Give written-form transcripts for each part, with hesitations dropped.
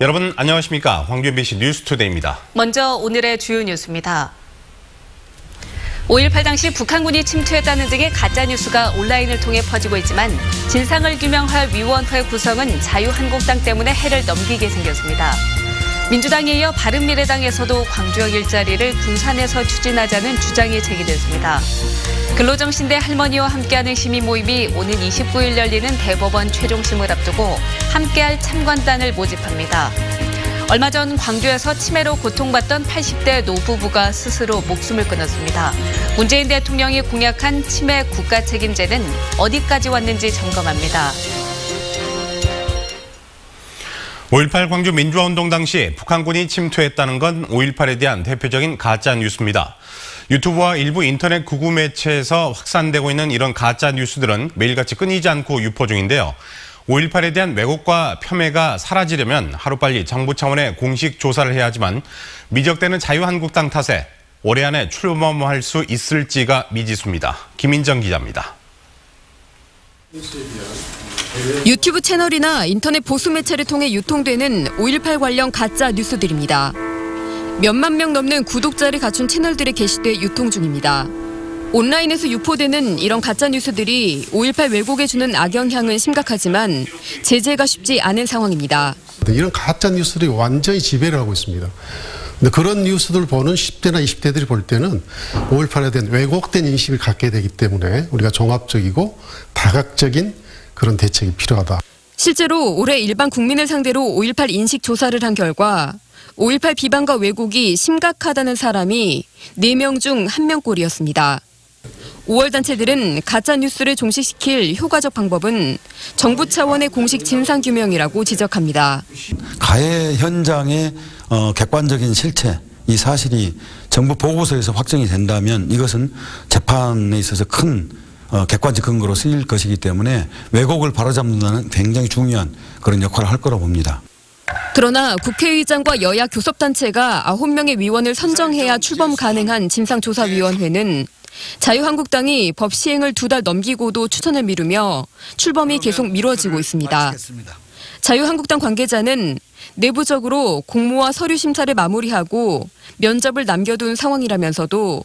여러분 안녕하십니까? 광주 MBC 뉴스투데이입니다. 먼저 오늘의 주요 뉴스입니다. 5.18 당시 북한군이 침투했다는 등의 가짜뉴스가 온라인을 통해 퍼지고 있지만 진상을 규명할 위원회 구성은 자유한국당 때문에 해를 넘기게 생겼습니다. 민주당에 이어 바른미래당에서도 광주역 일자리를 군산에서 추진하자는 주장이 제기됐습니다. 근로정신대 할머니와 함께하는 시민 모임이 오는 29일 열리는 대법원 최종심을 앞두고 함께할 참관단을 모집합니다. 얼마 전 광주에서 치매로 고통받던 80대 노부부가 스스로 목숨을 끊었습니다. 문재인 대통령이 공약한 치매 국가 책임제는 어디까지 왔는지 점검합니다. 5.18 광주 민주화운동 당시 북한군이 침투했다는 건 5.18에 대한 대표적인 가짜 뉴스입니다. 유튜브와 일부 인터넷 극우 매체에서 확산되고 있는 이런 가짜 뉴스들은 매일같이 끊이지 않고 유포 중인데요. 5.18에 대한 왜곡과 폄훼가 사라지려면 하루빨리 정부 차원의 공식 조사를 해야 하지만 미적되는 자유한국당 탓에 올해 안에 출범할 수 있을지가 미지수입니다. 김인정 기자입니다. 유튜브 채널이나 인터넷 보수 매체를 통해 유통되는 5.18 관련 가짜 뉴스들입니다. 몇만 명 넘는 구독자를 갖춘 채널들에 게시돼 유통 중입니다. 온라인에서 유포되는 이런 가짜 뉴스들이 5.18 왜곡에 주는 악영향은 심각하지만 제재가 쉽지 않은 상황입니다. 이런 가짜 뉴스들이 완전히 지배를 하고 있습니다. 근데 그런 뉴스들을 보는 10대나 20대들이 볼 때는 5.18에 대한 왜곡된 인식을 갖게 되기 때문에 우리가 종합적이고 다각적인 그런 대책이 필요하다. 실제로 올해 일반 국민을 상대로 5.18 인식 조사를 한 결과 5.18 비방과 왜곡이 심각하다는 사람이 4명 중 1명꼴이었습니다. 5월 단체들은 가짜뉴스를 종식시킬 효과적 방법은 정부 차원의 공식 진상규명이라고 지적합니다. 가해 현장의 객관적인 실체, 이 사실이 정부 보고서에서 확정이 된다면 이것은 재판에 있어서 큰 객관적 근거로 쓰일 것이기 때문에 왜곡을 바로잡는다는 굉장히 중요한 그런 역할을 할 거라고 봅니다. 그러나 국회의장과 여야 교섭단체가 9명의 위원을 선정해야 출범 가능한 진상조사위원회는 자유한국당이 법 시행을 2달 넘기고도 추천을 미루며 출범이 계속 미뤄지고 있습니다. 자유한국당 관계자는 내부적으로 공모와 서류 심사를 마무리하고 면접을 남겨둔 상황이라면서도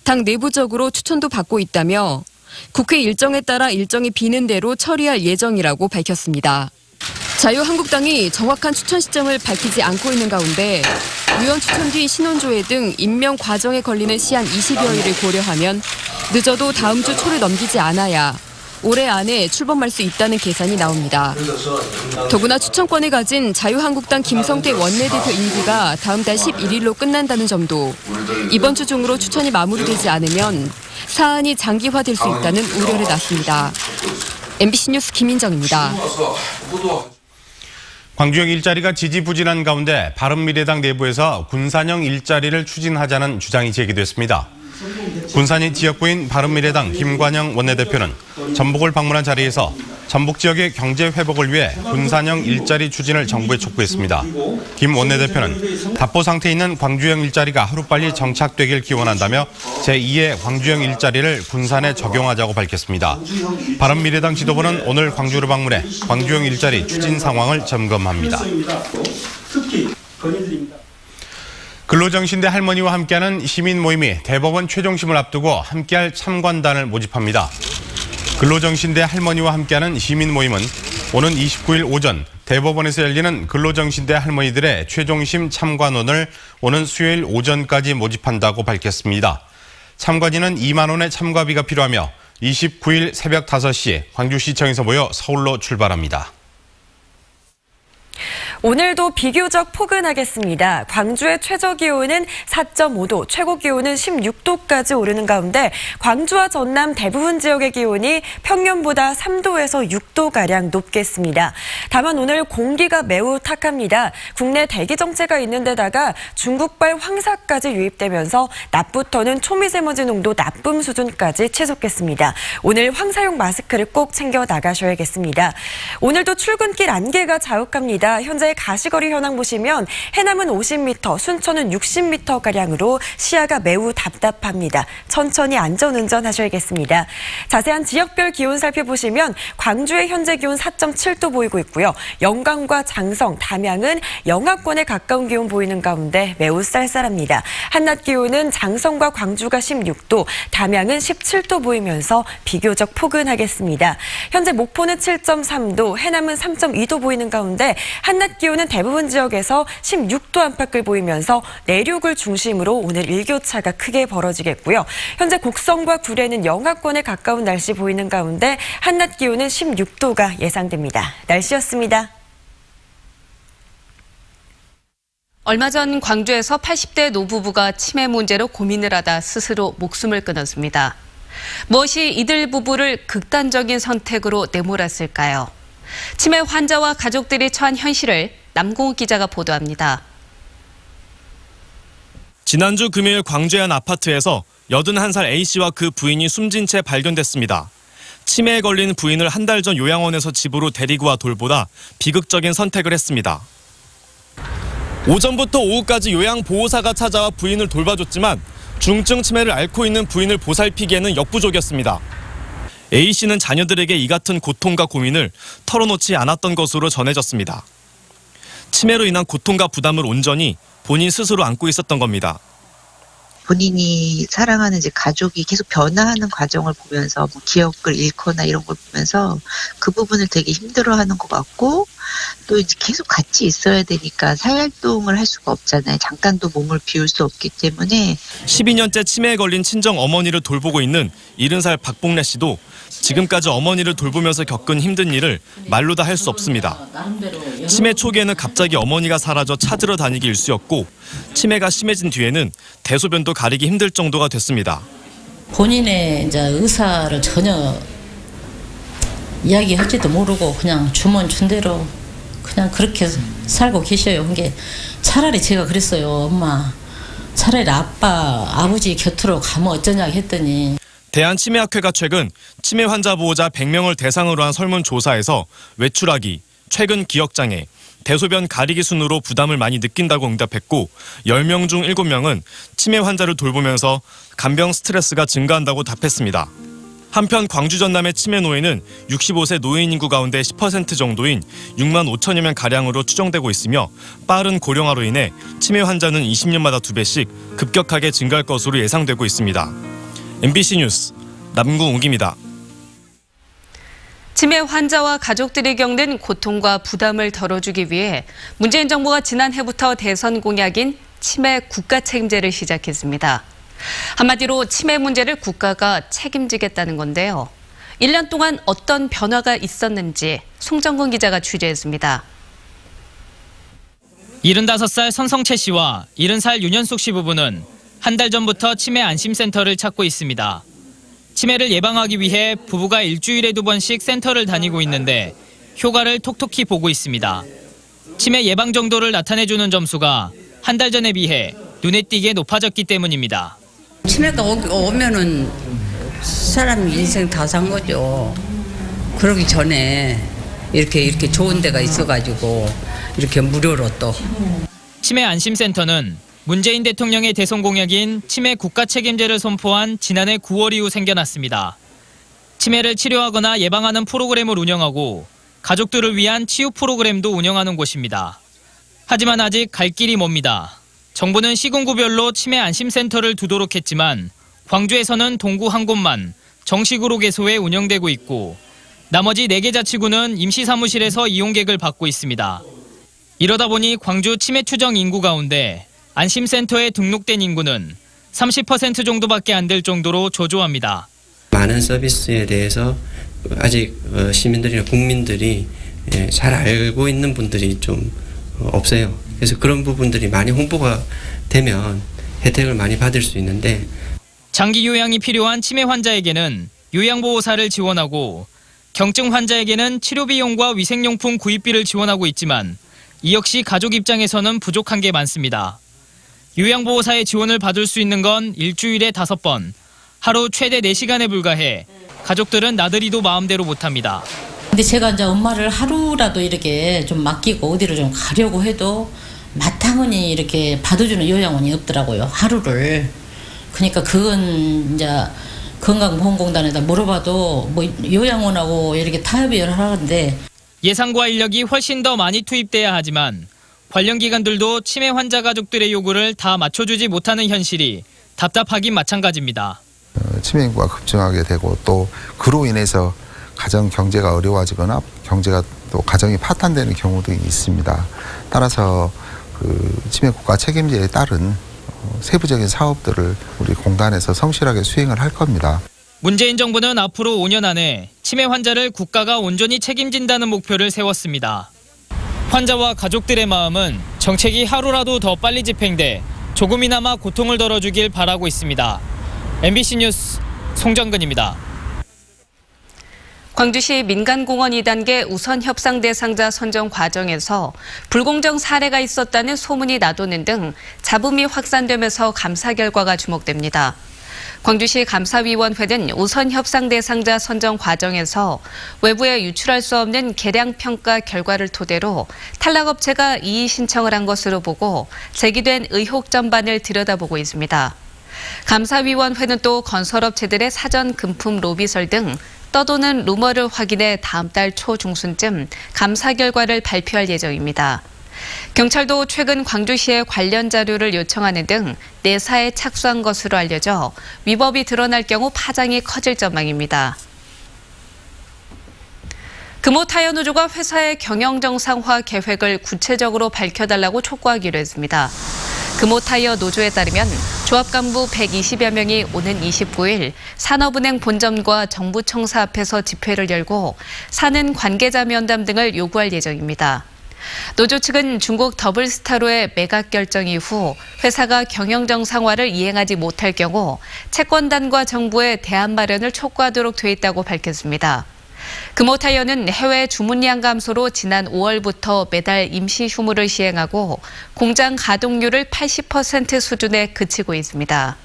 당 내부적으로 추천도 받고 있다며 국회 일정에 따라 일정이 비는 대로 처리할 예정이라고 밝혔습니다. 자유한국당이 정확한 추천 시점을 밝히지 않고 있는 가운데 위원 추천 뒤 신원조회 등 임명 과정에 걸리는 시한 20여일을 고려하면 늦어도 다음 주 초를 넘기지 않아야 올해 안에 출범할 수 있다는 계산이 나옵니다. 더구나 추천권을 가진 자유한국당 김성태 원내대표 임기가 다음 달 11일로 끝난다는 점도 이번 주 중으로 추천이 마무리되지 않으면 사안이 장기화될 수 있다는 우려를 낳습니다. MBC 뉴스 김인정입니다. 광주역 일자리가 지지부진한 가운데 바른미래당 내부에서 군산형 일자리를 추진하자는 주장이 제기됐습니다. 군산이 지역구인 바른미래당 김관영 원내대표는 전북을 방문한 자리에서 전북 지역의 경제 회복을 위해 군산형 일자리 추진을 정부에 촉구했습니다. 김 원내대표는 답보 상태에 있는 광주형 일자리가 하루빨리 정착되길 기원한다며 제2의 광주형 일자리를 군산에 적용하자고 밝혔습니다. 바른미래당 지도부는 오늘 광주를 방문해 광주형 일자리 추진 상황을 점검합니다. 근로정신대 할머니와 함께하는 시민 모임이 대법원 최종심을 앞두고 함께할 참관단을 모집합니다. 근로정신대 할머니와 함께하는 시민 모임은 오는 29일 오전 대법원에서 열리는 근로정신대 할머니들의 최종심 참관원을 오는 수요일 오전까지 모집한다고 밝혔습니다. 참관인은 2만 원의 참가비가 필요하며 29일 새벽 5시 광주시청에서 모여 서울로 출발합니다. 오늘도 비교적 포근하겠습니다. 광주의 최저기온은 4.5도, 최고기온은 16도까지 오르는 가운데 광주와 전남 대부분 지역의 기온이 평년보다 3도에서 6도가량 높겠습니다. 다만 오늘 공기가 매우 탁합니다. 국내 대기 정체가 있는 데다가 중국발 황사까지 유입되면서 낮부터는 초미세먼지 농도 나쁨 수준까지 치솟겠습니다. 오늘 황사용 마스크를 꼭 챙겨 나가셔야겠습니다. 오늘도 출근길 안개가 자욱합니다. 현재 현재 가시거리 현황 보시면 해남은 50m, 순천은 60m가량으로 시야가 매우 답답합니다. 천천히 안전운전 하셔야겠습니다. 자세한 지역별 기온 살펴보시면 광주의 현재 기온 4.7도 보이고 있고요. 영광과 장성, 담양은 영하권에 가까운 기온 보이는 가운데 매우 쌀쌀합니다. 한낮 기온은 장성과 광주가 16도, 담양은 17도 보이면서 비교적 포근하겠습니다. 현재 목포는 7.3도, 해남은 3.2도 보이는 가운데 한낮 기온은 대부분 지역에서 16도 안팎을 보이면서 내륙을 중심으로 오늘 일교차가 크게 벌어지겠고요. 현재 곡성과 구례는 영하권에 가까운 날씨 보이는 가운데 한낮 기온은 16도가 예상됩니다. 날씨였습니다. 얼마 전 광주에서 80대 노부부가 치매 문제로 고민을 하다 스스로 목숨을 끊었습니다. 무엇이 이들 부부를 극단적인 선택으로 내몰았을까요? 치매 환자와 가족들이 처한 현실을 남궁욱 기자가 보도합니다. 지난주 금요일 광주의 한 아파트에서 81살 A씨와 그 부인이 숨진 채 발견됐습니다. 치매에 걸린 부인을 한 달 전 요양원에서 집으로 데리고 와 돌보다 비극적인 선택을 했습니다. 오전부터 오후까지 요양보호사가 찾아와 부인을 돌봐줬지만 중증 치매를 앓고 있는 부인을 보살피기에는 역부족이었습니다. A씨는 자녀들에게 이 같은 고통과 고민을 털어놓지 않았던 것으로 전해졌습니다. 치매로 인한 고통과 부담을 온전히 본인 스스로 안고 있었던 겁니다. 본인이 사랑하는 이제 가족이 계속 변화하는 과정을 보면서 뭐 기억을 잃거나 이런 걸 보면서 그 부분을 되게 힘들어하는 것 같고, 또 이제 계속 같이 있어야 되니까 사회활동을 할 수가 없잖아요. 잠깐도 몸을 비울 수 없기 때문에. 12년째 치매에 걸린 친정 어머니를 돌보고 있는 70살 박봉래 씨도 지금까지 어머니를 돌보면서 겪은 힘든 일을 말로 다 할 수 없습니다. 치매 초기에는 갑자기 어머니가 사라져 찾으러 다니기 일쑤였고, 치매가 심해진 뒤에는 대소변도 가리기 힘들 정도가 됐습니다. 본인의 이제 의사를 전혀 이야기할지도 모르고 그냥 주면 준 대로 그냥 그렇게 살고 계셔요. 그게 차라리 제가 그랬어요. 엄마, 차라리 아버지 곁으로 가면 어쩌냐 했더니. 대한치매학회가 최근 치매 환자 보호자 100명을 대상으로 한 설문조사에서 외출하기, 최근 기억장애, 대소변 가리기 순으로 부담을 많이 느낀다고 응답했고, 10명 중 7명은 치매 환자를 돌보면서 간병 스트레스가 증가한다고 답했습니다. 한편 광주 전남의 치매 노인은 65세 노인 인구 가운데 10% 정도인 6만 5천여 명 가량으로 추정되고 있으며, 빠른 고령화로 인해 치매 환자는 20년마다 2배씩 급격하게 증가할 것으로 예상되고 있습니다. MBC 뉴스 남궁욱입니다. 치매 환자와 가족들이 겪는 고통과 부담을 덜어주기 위해 문재인 정부가 지난해부터 대선 공약인 치매 국가 책임제를 시작했습니다. 한마디로 치매 문제를 국가가 책임지겠다는 건데요. 1년 동안 어떤 변화가 있었는지 송정근 기자가 취재했습니다. 75살 선성채 씨와 70살 윤현숙 씨 부부는 한 달 전부터 치매 안심센터를 찾고 있습니다. 치매를 예방하기 위해 부부가 일주일에 2번씩 센터를 다니고 있는데 효과를 톡톡히 보고 있습니다. 치매 예방 정도를 나타내주는 점수가 한 달 전에 비해 눈에 띄게 높아졌기 때문입니다. 치매가 오면은 사람 인생 다 산 거죠. 그러기 전에 이렇게 좋은 데가 있어가지고 이렇게 무료로 또. 치매 안심센터는 문재인 대통령의 대선 공약인 치매 국가 책임제를 선포한 지난해 9월 이후 생겨났습니다. 치매를 치료하거나 예방하는 프로그램을 운영하고 가족들을 위한 치유 프로그램도 운영하는 곳입니다. 하지만 아직 갈 길이 멉니다. 정부는 시군구별로 치매 안심센터를 두도록 했지만 광주에서는 동구 한 곳만 정식으로 개소해 운영되고 있고, 나머지 4개 자치구는 임시사무실에서 이용객을 받고 있습니다. 이러다 보니 광주 치매 추정 인구 가운데 안심센터에 등록된 인구는 30% 정도밖에 안 될 정도로 저조합니다. 많은 서비스에 대해서 아직 시민들이나 국민들이 잘 알고 있는 분들이 좀 없어요. 그래서 그런 부분들이 많이 홍보가 되면 혜택을 많이 받을 수 있는데, 장기 요양이 필요한 치매 환자에게는 요양보호사를 지원하고 경증 환자에게는 치료비용과 위생용품 구입비를 지원하고 있지만 이 역시 가족 입장에서는 부족한 게 많습니다. 요양보호사의 지원을 받을 수 있는 건 일주일에 5번, 하루 최대 4시간에 불과해 가족들은 나들이도 마음대로 못합니다. 근데 제가 이제 엄마를 하루라도 이렇게 좀 맡기고 어디로 좀 가려고 해도 마땅히 이렇게 받아주는 요양원이 없더라고요. 하루를. 그러니까 그건 이제 건강보험공단에다 물어봐도 뭐 요양원하고 이렇게 타협을 하는데 예산과 인력이 훨씬 더 많이 투입돼야 하지만 관련 기관들도 치매 환자 가족들의 요구를 다 맞춰주지 못하는 현실이 답답하긴 마찬가지입니다. 치매 인구가 급증하게 되고 또 그로 인해서 가정 경제가 어려워지거나 경제가 또 가정이 파탄되는 경우도 있습니다. 따라서 그 치매 국가 책임제에 따른 세부적인 사업들을 우리 공단에서 성실하게 수행을 할 겁니다. 문재인 정부는 앞으로 5년 안에 치매 환자를 국가가 온전히 책임진다는 목표를 세웠습니다. 환자와 가족들의 마음은 정책이 하루라도 더 빨리 집행돼 조금이나마 고통을 덜어주길 바라고 있습니다. MBC 뉴스 송정근입니다. 광주시 민간공원 2단계 우선 협상 대상자 선정 과정에서 불공정 사례가 있었다는 소문이 나도는 등 잡음이 확산되면서 감사 결과가 주목됩니다. 광주시 감사위원회는 우선 협상 대상자 선정 과정에서 외부에 유출할 수 없는 계량 평가 결과를 토대로 탈락업체가 이의 신청을 한 것으로 보고 제기된 의혹 전반을 들여다보고 있습니다. 감사위원회는 또 건설업체들의 사전 금품 로비설 등 떠도는 루머를 확인해 다음 달 초중순쯤 감사 결과를 발표할 예정입니다. 경찰도 최근 광주시에 관련 자료를 요청하는 등 내사에 착수한 것으로 알려져 위법이 드러날 경우 파장이 커질 전망입니다. 금호타이어노조가 회사의 경영 정상화 계획을 구체적으로 밝혀달라고 촉구하기로 했습니다. 금호타이어 노조에 따르면 조합 간부 120여 명이 오는 29일 산업은행 본점과 정부청사 앞에서 집회를 열고 사는 관계자 면담 등을 요구할 예정입니다. 노조 측은 중국 더블스타로의 매각 결정 이후 회사가 경영 정상화를 이행하지 못할 경우 채권단과 정부의 대안 마련을 촉구하도록 돼 있다고 밝혔습니다. 금호타이어는 해외 주문량 감소로 지난 5월부터 매달 임시 휴무를 시행하고 공장 가동률을 80% 수준에 그치고 있습니다.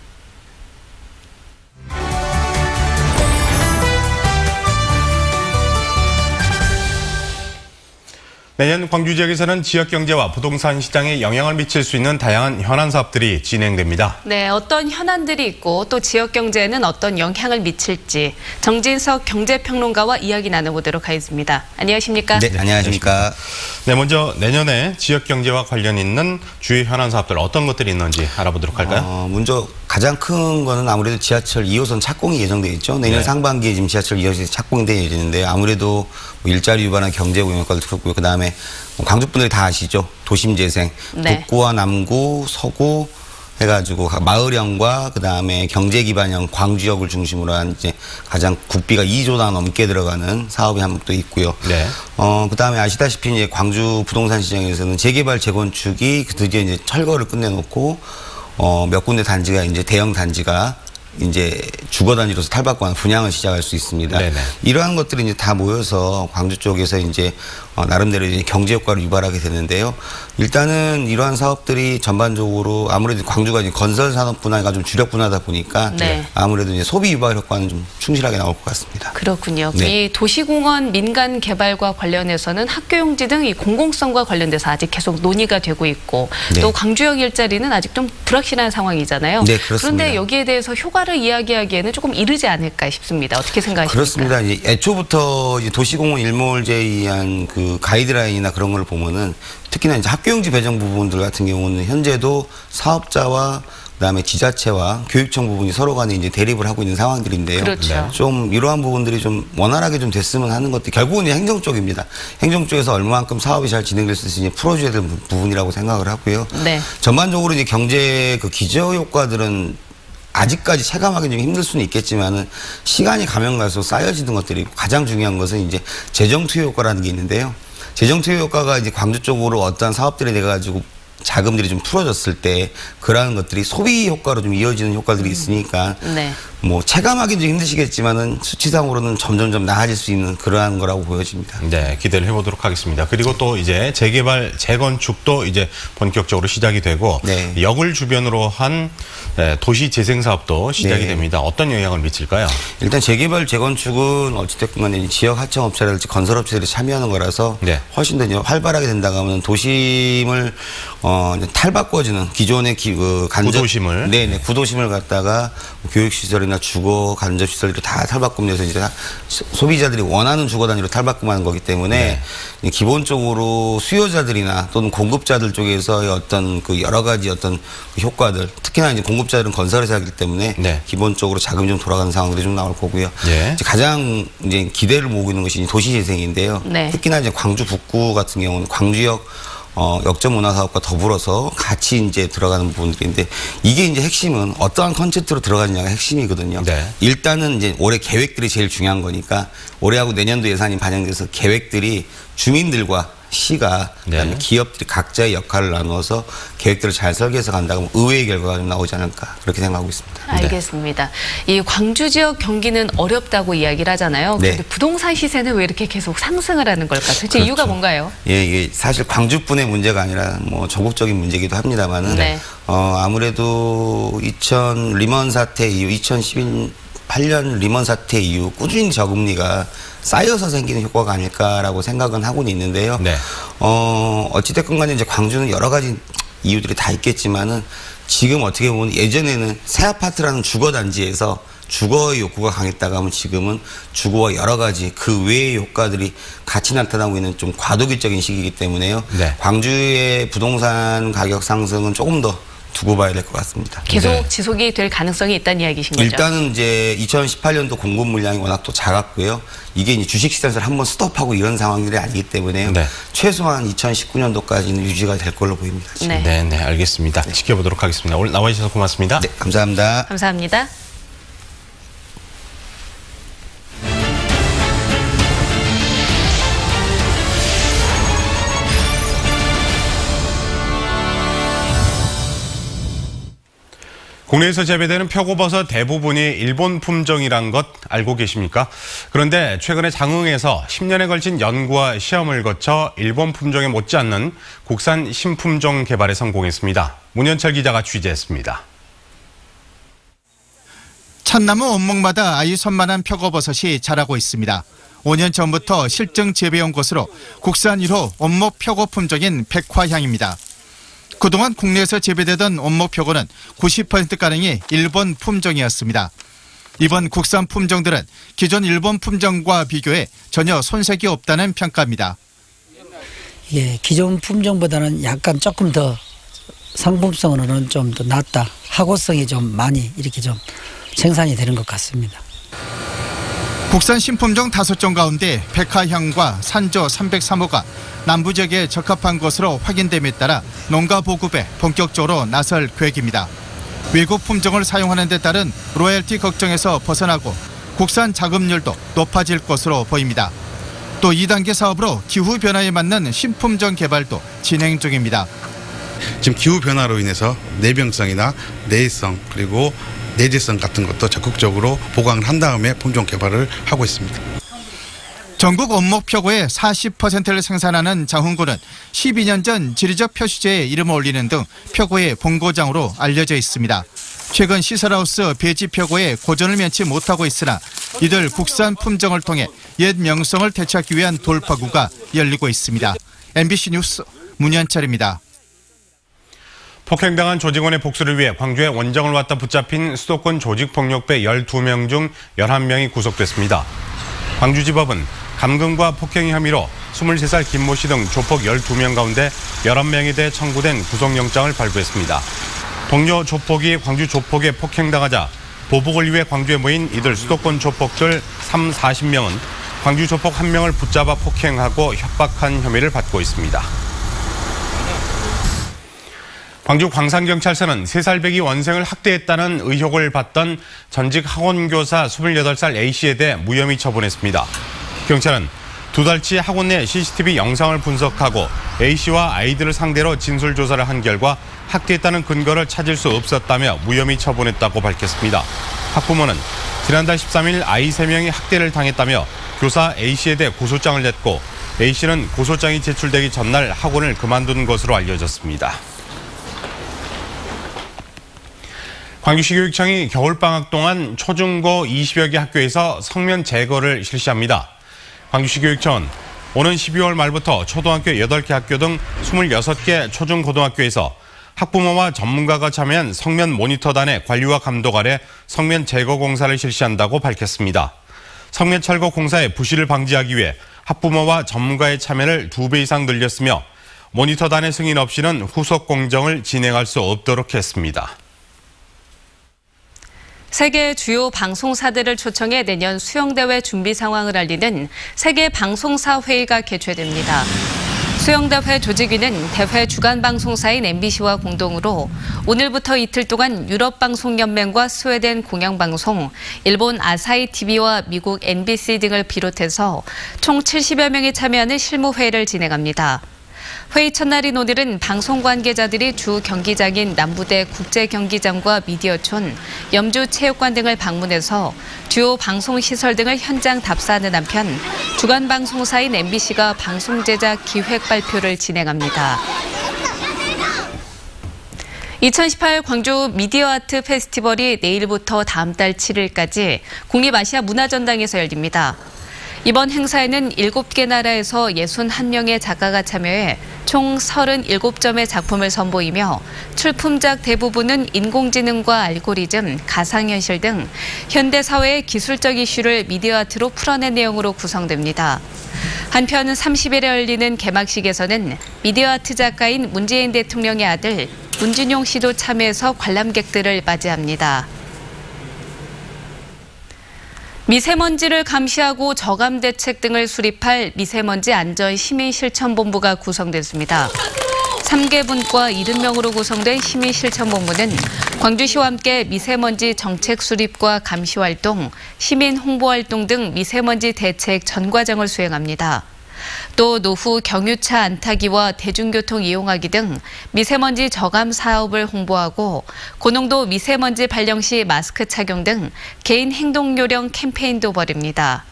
내년 광주 지역에서는 지역 경제와 부동산 시장에 영향을 미칠 수 있는 다양한 현안 사업들이 진행됩니다. 네, 어떤 현안들이 있고 또 지역 경제에는 어떤 영향을 미칠지 정진석 경제평론가와 이야기 나눠보도록 하겠습니다. 안녕하십니까? 네, 안녕하십니까? 네, 먼저 내년에 지역 경제와 관련 있는 주요 현안 사업들 어떤 것들이 있는지 알아보도록 할까요? 먼저 가장 큰 거는 아무래도 지하철 2호선 착공이 예정돼 있죠. 내년 상반기에 지금 지하철 2호선이 착공이 될 예정인데 아무래도 뭐 일자리 유발한 경제 공역과도 그렇고요. 그다음에 광주 분들이 다 아시죠. 도심 재생, 북구와 남구, 서구 해가지고 마을형과 그다음에 경제 기반형 광주역을 중심으로 한 이제 가장 국비가 2조당 넘게 들어가는 사업이 한 또 있고요. 네. 그다음에 아시다시피 이제 광주 부동산 시장에서는 재개발 재건축이 드디어 이제 철거를 끝내놓고 몇 군데 단지가 이제 대형 단지가 이제 주거 단지로서 탈바꿈하는 분양을 시작할 수 있습니다. 네네. 이러한 것들이 이제 다 모여서 광주 쪽에서 이제 나름대로 이제 경제 효과를 유발하게 되는데요. 일단은 이러한 사업들이 전반적으로 아무래도 광주가 이제 건설 산업 분야가 좀 주력 분야다 보니까 아무래도 이제 소비 유발 효과는 좀 충실하게 나올 것 같습니다. 그렇군요. 네. 이 도시공원 민간 개발과 관련해서는 학교용지 등 이 공공성과 관련돼서 아직 계속 논의가 되고 있고 또 광주역 일자리는 아직 좀 불확실한 상황이잖아요. 네, 그렇습니다. 그런데 여기에 대해서 효과를 이야기하기에는 조금 이르지 않을까 싶습니다. 어떻게 생각하십니까? 그렇습니다. 이제 애초부터 이제 도시공원 일몰제의한 그 가이드라인이나 그런 걸 보면은 특히나 이제 학교용지 배정 부분들 같은 경우는 현재도 사업자와 그다음에 지자체와 교육청 부분이 서로 간에 이제 대립을 하고 있는 상황들인데요. 그렇죠. 좀 이러한 부분들이 좀 원활하게 좀 됐으면 하는 것들 결국은 이제 행정 쪽입니다. 행정 쪽에서 얼마만큼 사업이 잘 진행될 수 있을지 풀어줘야 될 부분이라고 생각을 하고요. 네. 전반적으로 이제 경제 그 기저 효과들은 아직까지 체감하기 좀 힘들 수는 있겠지만은 시간이 가면 갈수록 쌓여지는 것들이 있고 가장 중요한 것은 이제 재정 투여 효과라는 게 있는데요. 재정 투여 효과가 이제 광주 쪽으로 어떠한 사업들이 돼가지고 자금들이 좀 풀어졌을 때 그러한 것들이 소비 효과로 좀 이어지는 효과들이 있으니까 네. 뭐 체감하기는 좀 힘드시겠지만은 수치상으로는 점점점 나아질 수 있는 그러한 거라고 보여집니다. 네, 기대를 해보도록 하겠습니다. 그리고 또 이제 재개발, 재건축도 이제 본격적으로 시작이 되고 네. 역을 주변으로 한 도시 재생 사업도 시작이 네. 됩니다. 어떤 영향을 미칠까요? 일단 재개발, 재건축은 어찌됐건 간에 지역 하청업체라든지 건설업체들이 참여하는 거라서 네. 훨씬 더 활발하게 된다고 하면 도심을 탈바꿔주는 기존의 구도심을. 네네, 구도심을 갖다가 교육시설이나 주거, 간접시설들이 다 탈바꿈돼서 이제 소비자들이 원하는 주거 단위로 탈바꿈하는 거기 때문에 네. 기본적으로 수요자들이나 또는 공급자들 쪽에서의 어떤 그 여러 가지 어떤 효과들, 특히나 이제 공급자들은 건설회사 하기 때문에 네. 기본적으로 자금이 좀 돌아가는 상황들이 좀 나올 거고요. 예. 이제 가장 이제 기대를 모으고 있는 것이 도시재생인데요. 네. 특히나 이제 광주 북구 같은 경우는 광주역 역점 문화 사업과 더불어서 같이 이제 들어가는 부분들인데 이게 이제 핵심은 어떠한 컨셉트로 들어가느냐가 핵심이거든요. 네. 일단은 이제 올해 계획들이 제일 중요한 거니까 올해하고 내년도 예산이 반영돼서 계획들이 주민들과 시가 그다음에 네. 기업들이 각자의 역할을 나누어서 계획들을 잘 설계해서 간다고 의외의 결과가 좀 나오지 않을까 그렇게 생각하고 있습니다. 알겠습니다. 이 광주 지역 경기는 어렵다고 이야기를 하잖아요. 네. 그런데 부동산 시세는 왜 이렇게 계속 상승을 하는 걸까? 도대체 그렇죠. 이유가 뭔가요? 예, 이게 사실 광주뿐의 문제가 아니라 뭐 전국적인 문제이기도 합니다만은 네. 아무래도 리먼 사태 이후 2018년 리먼 사태 이후 꾸준히 저금리가 쌓여서 생기는 효과가 아닐까라고 생각은 하고는 있는데요. 네. 어찌됐건 간에 이제 광주는 여러 가지 이유들이 다 있겠지만은 지금 어떻게 보면 예전에는 새 아파트라는 주거 단지에서 주거의 욕구가 강했다가 하면 지금은 주거와 여러 가지 그 외의 효과들이 같이 나타나고 있는 좀 과도기적인 시기이기 때문에요. 네. 광주의 부동산 가격 상승은 조금 더 두고 봐야 될 것 같습니다. 계속 네. 지속이 될 가능성이 있다는 이야기신 거죠? 일단은 이제 2018년도 공급 물량이 워낙 또 작았고요. 이게 이제 주식 시장에서 한번 스톱하고 이런 상황들이 아니기 때문에요. 네. 최소한 2019년도까지는 유지가 될 걸로 보입니다. 지금. 네. 네, 알겠습니다. 지켜보도록 하겠습니다. 오늘 나와 주셔서 고맙습니다. 네, 감사합니다. 감사합니다. 국내에서 재배되는 표고버섯 대부분이 일본 품종이란 것 알고 계십니까? 그런데 최근에 장흥에서 10년에 걸친 연구와 시험을 거쳐 일본 품종에 못지않는 국산 신품종 개발에 성공했습니다. 문현철 기자가 취재했습니다. 참나무 원목마다 아이손만한 표고버섯이 자라고 있습니다. 5년 전부터 실증 재배용 곳으로 국산 1호 원목 표고 품종인 백화향입니다. 그동안 국내에서 재배되던 원목 표고는 90%가량이 일본 품종이었습니다. 이번 국산 품종들은 기존 일본 품종과 비교해 전혀 손색이 없다는 평가입니다. 예, 기존 품종보다는 약간 조금 더 상품성으로는 좀 더 낫다. 하고성이 좀 많이 이렇게 좀 생산이 되는 것 같습니다. 국산 신품종 5종 가운데 백화향과 산조 303호가 남부 지역에 적합한 것으로 확인됨에 따라 농가 보급에 본격적으로 나설 계획입니다. 외국 품종을 사용하는 데 따른 로열티 걱정에서 벗어나고 국산 자급률도 높아질 것으로 보입니다. 또 2단계 사업으로 기후 변화에 맞는 신품종 개발도 진행 중입니다. 지금 기후 변화로 인해서 내병성이나 내성 그리고 내재성 같은 것도 적극적으로 보강을 한 다음에 품종 개발을 하고 있습니다. 전국 원목 표고의 40%를 생산하는 장흥군은 12년 전 지리적 표시제에 이름을 올리는 등 표고의 본고장으로 알려져 있습니다. 최근 시설하우스 배지 표고에 고전을 면치 못하고 있으나 이들 국산 품종을 통해 옛 명성을 되찾기 위한 돌파구가 열리고 있습니다. MBC 뉴스 문현철입니다. 폭행당한 조직원의 복수를 위해 광주에 원정을 왔다 붙잡힌 수도권 조직폭력배 12명 중 11명이 구속됐습니다. 광주지법은 감금과 폭행 혐의로 23살 김모 씨 등 조폭 12명 가운데 11명에 대해 청구된 구속영장을 발부했습니다. 동료 조폭이 광주 조폭에 폭행당하자 보복을 위해 광주에 모인 이들 수도권 조폭들 40명은 광주 조폭 1명을 붙잡아 폭행하고 협박한 혐의를 받고 있습니다. 광주 광산경찰서는 3살배기 원생을 학대했다는 의혹을 받던 전직 학원교사 28살 A씨에 대해 무혐의 처분했습니다. 경찰은 두 달치 학원 내 CCTV 영상을 분석하고 A씨와 아이들을 상대로 진술조사를 한 결과 학대했다는 근거를 찾을 수 없었다며 무혐의 처분했다고 밝혔습니다. 학부모는 지난달 13일 아이 3명이 학대를 당했다며 교사 A씨에 대해 고소장을 냈고 A씨는 고소장이 제출되기 전날 학원을 그만둔 것으로 알려졌습니다. 광주시 교육청이 겨울방학 동안 초중고 20여 개 학교에서 성면 제거를 실시합니다. 광주시 교육청은 오는 12월 말부터 초등학교 8개 학교 등 26개 초중고등학교에서 학부모와 전문가가 참여한 성면 모니터단의 관리와 감독 아래 성면 제거 공사를 실시한다고 밝혔습니다. 성면 철거 공사의 부실을 방지하기 위해 학부모와 전문가의 참여를 2배 이상 늘렸으며 모니터단의 승인 없이는 후속 공정을 진행할 수 없도록 했습니다. 세계 주요 방송사들을 초청해 내년 수영대회 준비 상황을 알리는 세계 방송사 회의가 개최됩니다. 수영대회 조직위는 대회 주간 방송사인 MBC와 공동으로 오늘부터 이틀 동안 유럽방송연맹과 스웨덴 공영방송, 일본 아사히TV와 미국 NBC 등을 비롯해서 총 70여 명이 참여하는 실무회의를 진행합니다. 회의 첫날인 오늘은 방송 관계자들이 주 경기장인 남부대 국제경기장과 미디어촌, 염주체육관 등을 방문해서 주요 방송시설 등을 현장 답사하는 한편 주간 방송사인 MBC가 방송 제작 기획 발표를 진행합니다. 2018 광주 미디어 아트 페스티벌이 내일부터 다음 달 7일까지 국립아시아 문화전당에서 열립니다. 이번 행사에는 7개 나라에서 61명의 작가가 참여해 총 37점의 작품을 선보이며 출품작 대부분은 인공지능과 알고리즘, 가상현실 등 현대사회의 기술적 이슈를 미디어 아트로 풀어낸 내용으로 구성됩니다. 한편 30일에 열리는 개막식에서는 미디어 아트 작가인 문재인 대통령의 아들 문준용 씨도 참여해서 관람객들을 맞이합니다. 미세먼지를 감시하고 저감 대책 등을 수립할 미세먼지 안전 시민실천본부가 구성됐습니다. 3개 분과 70명으로 구성된 시민실천본부는 광주시와 함께 미세먼지 정책 수립과 감시 활동, 시민 홍보 활동 등 미세먼지 대책 전 과정을 수행합니다. 또 노후 경유차 안 타기와 대중교통 이용하기 등 미세먼지 저감 사업을 홍보하고 고농도 미세먼지 발령 시 마스크 착용 등 개인 행동 요령 캠페인도 벌입니다.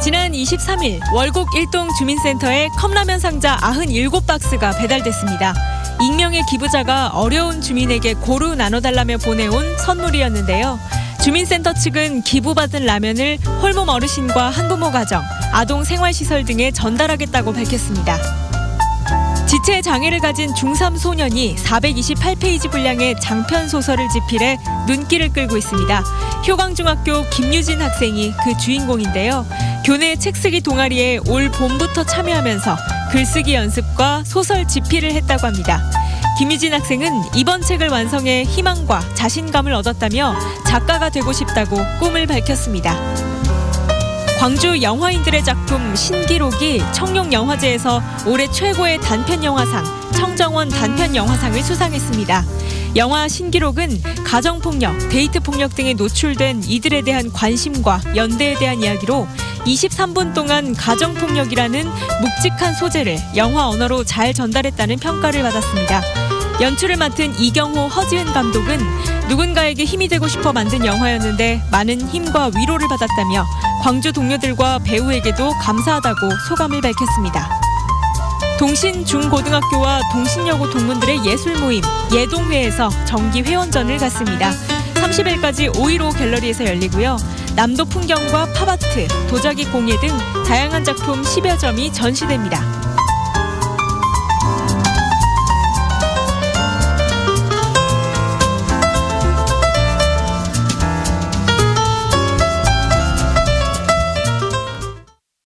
지난 23일 월곡 1동 주민센터에 컵라면 상자 97박스가 배달됐습니다. 익명의 기부자가 어려운 주민에게 고루 나눠달라며 보내온 선물이었는데요. 주민센터 측은 기부받은 라면을 홀몸 어르신과 한부모 가정, 아동 생활시설 등에 전달하겠다고 밝혔습니다. 지체 장애를 가진 중3 소년이 428페이지 분량의 장편 소설을 집필해 눈길을 끌고 있습니다. 효광중학교 김유진 학생이 그 주인공인데요. 교내 책쓰기 동아리에 올 봄부터 참여하면서 글쓰기 연습과 소설 집필을 했다고 합니다. 김유진 학생은 이번 책을 완성해 희망과 자신감을 얻었다며 작가가 되고 싶다고 꿈을 밝혔습니다. 광주 영화인들의 작품 신기록이 청룡영화제에서 올해 최고의 단편영화상, 청정원 단편영화상을 수상했습니다. 영화 신기록은 가정폭력, 데이트폭력 등에 노출된 이들에 대한 관심과 연대에 대한 이야기로 23분 동안 가정폭력이라는 묵직한 소재를 영화 언어로 잘 전달했다는 평가를 받았습니다. 연출을 맡은 이경호, 허지은 감독은 누군가에게 힘이 되고 싶어 만든 영화였는데 많은 힘과 위로를 받았다며 광주 동료들과 배우에게도 감사하다고 소감을 밝혔습니다. 동신 중고등학교와 동신여고 동문들의 예술 모임 예동회에서 정기 회원전을 갖습니다. 30일까지 515 갤러리에서 열리고요. 남도 풍경과 팝아트, 도자기 공예 등 다양한 작품 10여 점이 전시됩니다.